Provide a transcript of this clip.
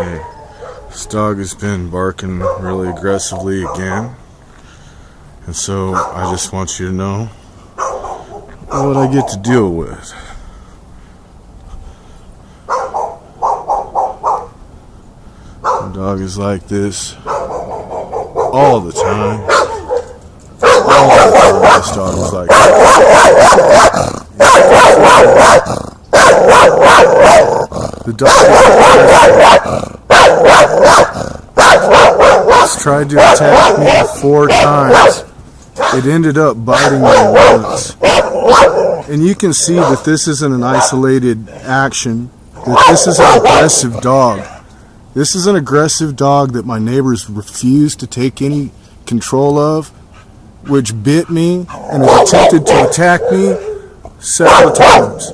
Okay, this dog has been barking really aggressively again, and so I just want you to know what I get to deal with. The dog is like this all the time. All the time this dog is like this. The dog has tried to attack me 4 times. It ended up biting me once. And you can see that this isn't an isolated action, that this is an aggressive dog. This is an aggressive dog that my neighbors refused to take any control of, which bit me and has attempted to attack me several times.